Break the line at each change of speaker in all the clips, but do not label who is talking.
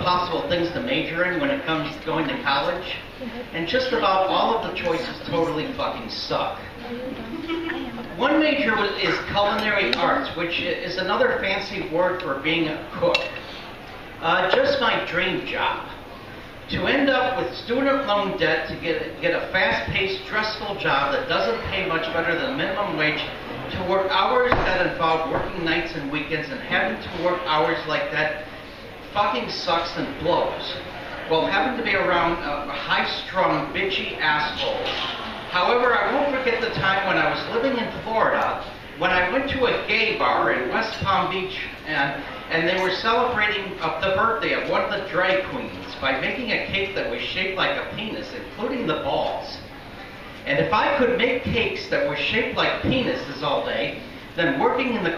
possible things to major in when it comes to going to college, and just about all of the choices totally fucking suck. One major is culinary arts, which is another fancy word for being a cook. Just my dream job. To end up with student loan debt to get a fast-paced, stressful job that doesn't pay much better than minimum wage, to work hours that involve working nights and weekends, and having to work hours like that fucking sucks and blows, while having to be around high-strung, bitchy assholes. However, I won't forget the time when I was living in Florida, when I went to a gay bar in West Palm Beach, and they were celebrating the birthday of one of the drag queens by making a cake that was shaped like a penis, including the balls. And if I could make cakes that were shaped like penises all day, then working in the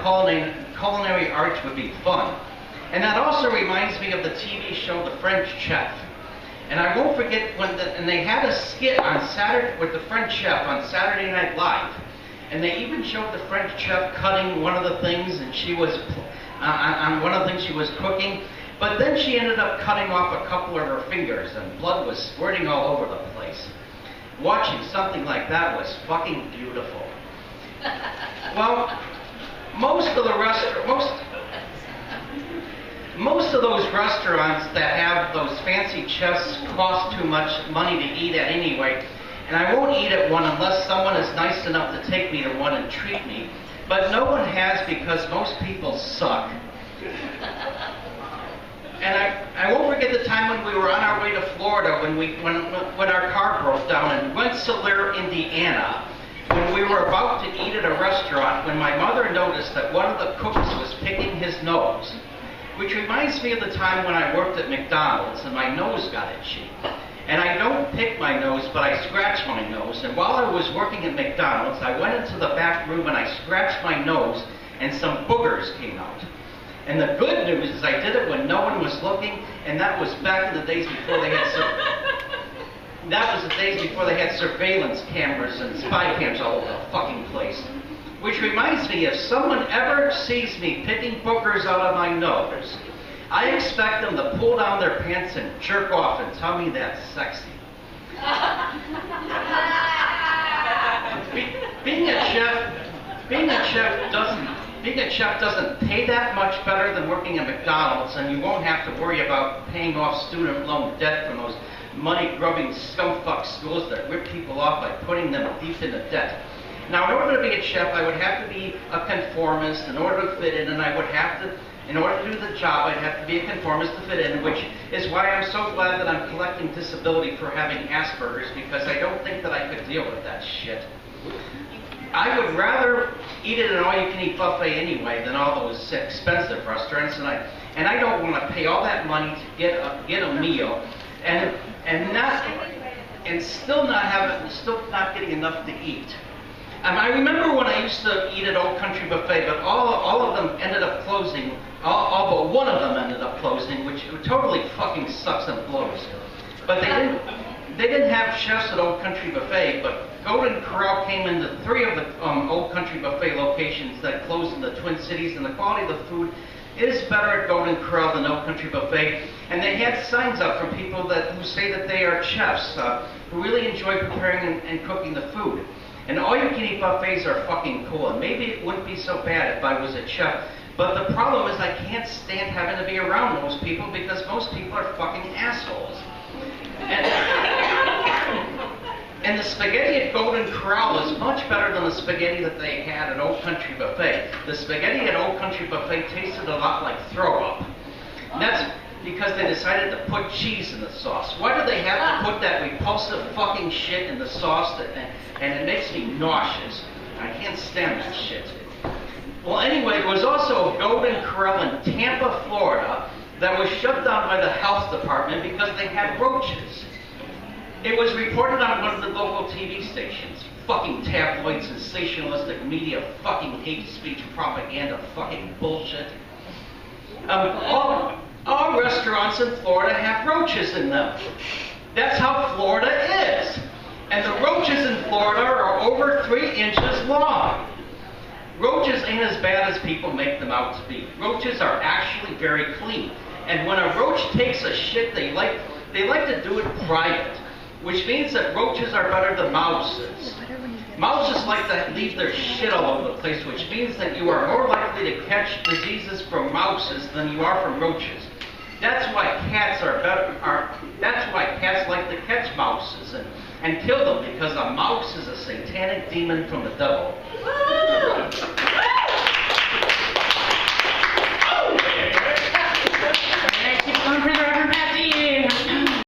culinary arts would be fun. And that also reminds me of the TV show The French Chef. And I won't forget and they had a skit on Saturday with the French Chef on Saturday Night Live. And they even showed the French chef cutting one of the things, and she was on one of the things she was cooking. But then she ended up cutting off a couple of her fingers, and blood was squirting all over the place. Watching something like that was fucking beautiful. Well, most of those restaurants that have those fancy chefs cost too much money to eat at anyway. And I won't eat at one unless someone is nice enough to take me to one and treat me. But no one has, because most people suck. And I won't forget the time when we were on our way to Florida when our car broke down in Rensselaer, Indiana, when we were about to eat at a restaurant, when my mother noticed that one of the cooks was picking his nose. Which reminds me of the time when I worked at McDonald's and my nose got itchy. And I don't pick my nose, but I scratch my nose. And while I was working at McDonald's, I went into the back room and I scratched my nose, and some boogers came out. And the good news is I did it when no one was looking, and that was back in the days before they had surveillance cameras and spy cams all over the fucking place. Which reminds me, if someone ever sees me picking boogers out of my nose, I expect them to pull down their pants and jerk off and tell me that's sexy. Being a chef doesn't pay that much better than working at McDonald's, and you won't have to worry about paying off student loan debt from those money-grubbing scumfuck schools that rip people off by putting them deep into debt. Now, in order to be a chef, I would have to be a conformist in order to fit in, and in order to do the job, I'd have to be a conformist to fit in, which is why I'm so glad that I'm collecting disability for having Asperger's, because I don't think that I could deal with that shit. I would rather eat at an all-you-can-eat buffet anyway than all those expensive restaurants, and I don't want to pay all that money to get a meal and still not getting enough to eat. I remember when I used to eat at Old Country Buffet, but all of them ended up closing. All but one of them ended up closing, which totally fucking sucks and blows. But they didn't have chefs at Old Country Buffet, but Golden Corral came into 3 of the Old Country Buffet locations that closed in the Twin Cities, and the quality of the food is better at Golden Corral than Old Country Buffet. And they had signs up from people who say that they are chefs, who really enjoy preparing and cooking the food. And all-you-can-eat buffets are fucking cool, and maybe it wouldn't be so bad if I was a chef. But the problem is I can't stand having to be around those people, because most people are fucking assholes. And the spaghetti at Golden Corral is much better than the spaghetti that they had at Old Country Buffet. The spaghetti at Old Country Buffet tasted a lot like throw-up. And that's because they decided to put cheese in the sauce. Why do they have to put that repulsive fucking shit in the sauce and it makes me nauseous? I can't stand that shit. Well, anyway, there was also a Golden Corral in Tampa, Florida that was shut down by the health department because they had roaches. It was reported on one of the local TV stations. Fucking tabloid, sensationalistic media, fucking hate speech, propaganda, fucking bullshit. All restaurants in Florida have roaches in them. That's how Florida is. And the roaches in Florida are over 3 inches long. Roaches ain't as bad as people make them out to be. Roaches are actually very clean. And when a roach takes a shit, they like to do it private, which means that roaches are better than mouses. Mouses like to leave their shit all over the place, which means that you are more likely to catch diseases from mouses than you are from roaches. That's why cats that's why cats like to catch mouses and kill them, because a mouse is a satanic demon from the devil.